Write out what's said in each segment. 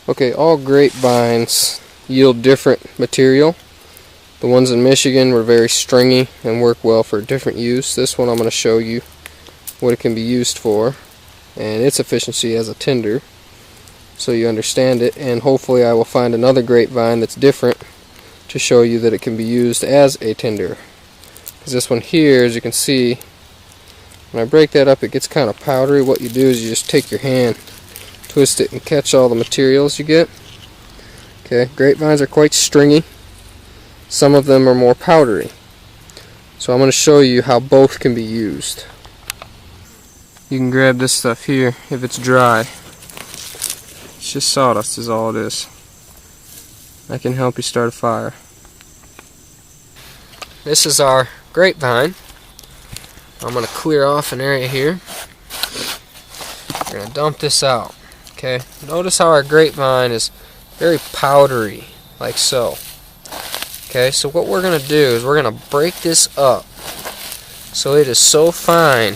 Okay, all grapevines yield different material. The ones in Michigan were very stringy and work well for different use. This one I'm going to show you what it can be used for and its efficiency as a tinder, so you understand it, and hopefully I will find another grapevine that's different to show you that it can be used as a tinder. Because this one here, as you can see, when I break that up, it gets kind of powdery. What you do is you just take your hand, twist it, and catch all the materials you get. Okay, grapevines are quite stringy. Some of them are more powdery. So I'm going to show you how both can be used. You can grab this stuff here if it's dry. It's just sawdust is all it is. That can help you start a fire. This is our grapevine. I'm going to clear off an area here. We're going to dump this out. Okay, notice how our grapevine is very powdery, like so. Okay, so what we're going to do is we're going to break this up so it is so fine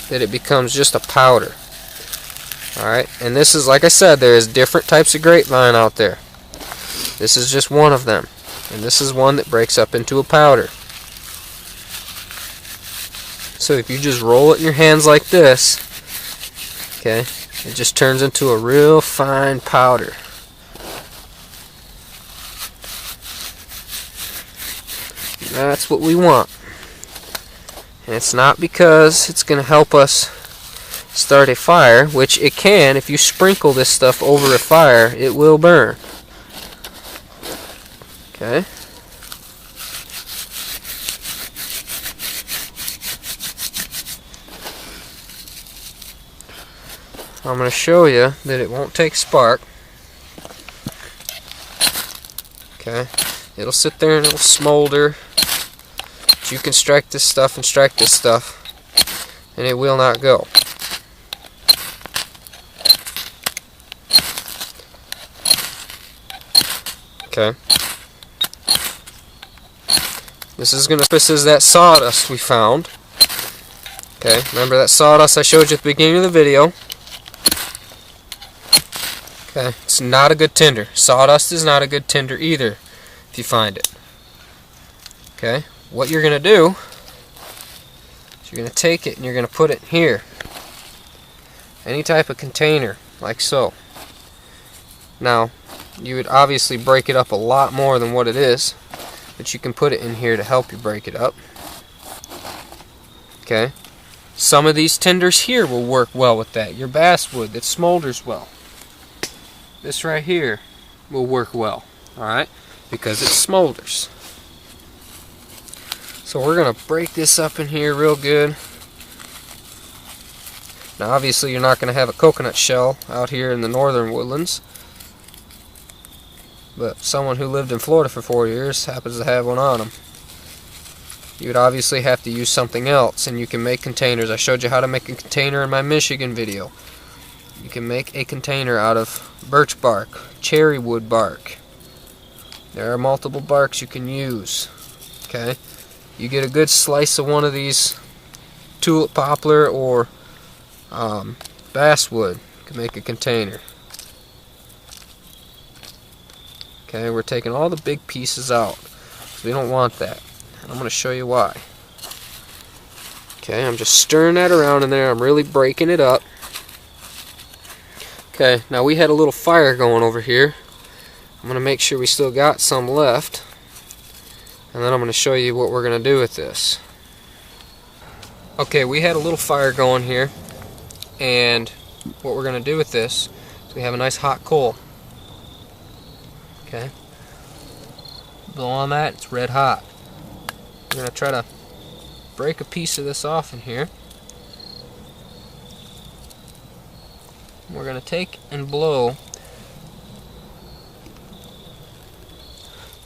that it becomes just a powder. Alright, and this is, like I said, there is different types of grapevine out there. This is just one of them, and this is one that breaks up into a powder. So if you just roll it in your hands like this, okay, it just turns into a real fine powder. That's what we want. And it's not because it's going to help us start a fire, which it can. If you sprinkle this stuff over a fire, it will burn. Okay. I'm going to show you that it won't take spark. Okay. It'll sit there and it'll smolder. But you can strike this stuff and strike this stuff, and it will not go. Okay. This is that sawdust we found. Okay, remember that sawdust I showed you at the beginning of the video? Okay, it's not a good tinder. Sawdust is not a good tinder either, if you find it. Okay, what you're going to do is you're going to take it and you're going to put it here. Any type of container, like so. Now, you would obviously break it up a lot more than what it is, but you can put it in here to help you break it up. Okay, some of these tinders here will work well with that. Your basswood that smolders well. This right here will work well, alright, because it smolders. So we're going to break this up in here real good. Now obviously you're not going to have a coconut shell out here in the northern woodlands, but someone who lived in Florida for 4 years happens to have one on them. You would obviously have to use something else, and you can make containers. I showed you how to make a container in my Michigan video. You can make a container out of birch bark, cherry wood bark. There are multiple barks you can use. Okay, you get a good slice of one of these tulip poplar or basswood, you can make a container. Okay, we're taking all the big pieces out, so we don't want that. And I'm going to show you why. Okay, I'm just stirring that around in there. I'm really breaking it up. Okay, now we had a little fire going over here. I'm going to make sure we still got some left, and then I'm going to show you what we're going to do with this. Okay, we had a little fire going here, and what we're going to do with this is we have a nice hot coal. Okay, blow on that, it's red hot. We're going to try to break a piece of this off in here. We're going to take and blow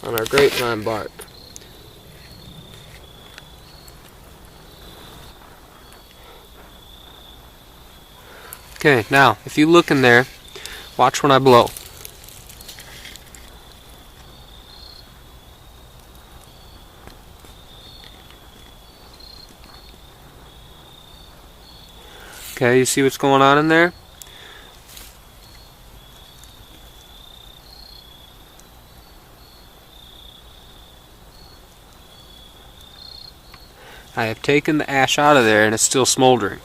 on our grapevine bark. Okay, now if you look in there, watch when I blow. Okay, you see what's going on in there? I have taken the ash out of there and it's still smoldering.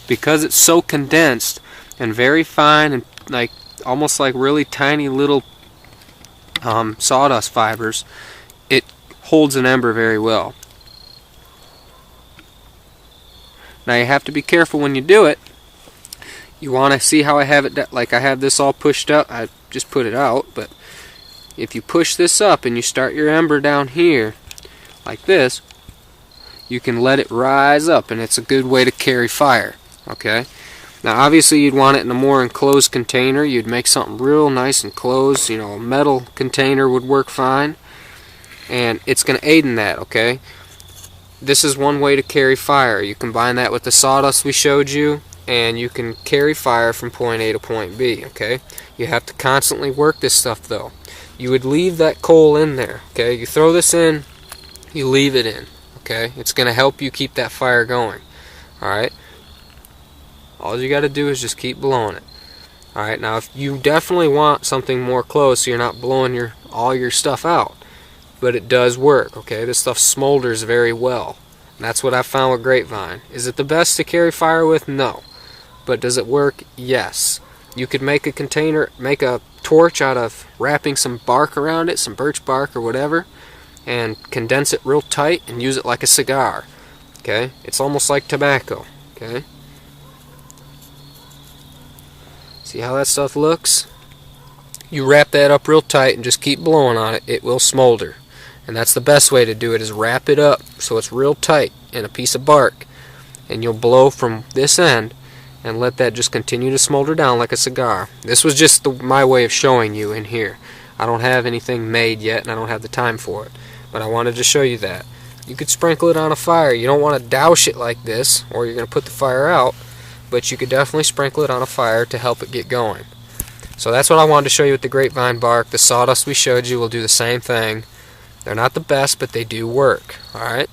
Because it's so condensed and very fine and like almost like really tiny little sawdust fibers, it holds an ember very well. Now you have to be careful when you do it. You want to see how I have it, like I have this all pushed up. I just put it out, but if you push this up and you start your ember down here like this, you can let it rise up, and it's a good way to carry fire. Okay, now obviously you'd want it in a more enclosed container. You'd make something real nice and closed. You know, a metal container would work fine, and it's going to aid in that. Okay, this is one way to carry fire. You combine that with the sawdust we showed you, and you can carry fire from point A to point B. Okay, you have to constantly work this stuff though. You would leave that coal in there. Okay, you throw this in, you leave it in. Okay, it's going to help you keep that fire going. Alright, all you got to do is just keep blowing it. Alright, now if you definitely want something more close so you're not blowing all your stuff out, but it does work. Okay, this stuff smolders very well, and that's what I found with Grapevine. Is it the best to carry fire with? No. But does it work? Yes. You could make a container, make a torch out of wrapping some bark around it, some birch bark or whatever, and condense it real tight and use it like a cigar. Okay, it's almost like tobacco. Okay, see how that stuff looks? You wrap that up real tight and just keep blowing on it, it will smolder. And that's the best way to do it, is wrap it up so it's real tight in a piece of bark, and you'll blow from this end and let that just continue to smolder down like a cigar. This was just my way of showing you in here. I don't have anything made yet and I don't have the time for it, but I wanted to show you that. You could sprinkle it on a fire. You don't want to douse it like this or you're going to put the fire out, but you could definitely sprinkle it on a fire to help it get going. So that's what I wanted to show you with the Grapevine bark. The sawdust we showed you will do the same thing. They're not the best, but they do work. Alright?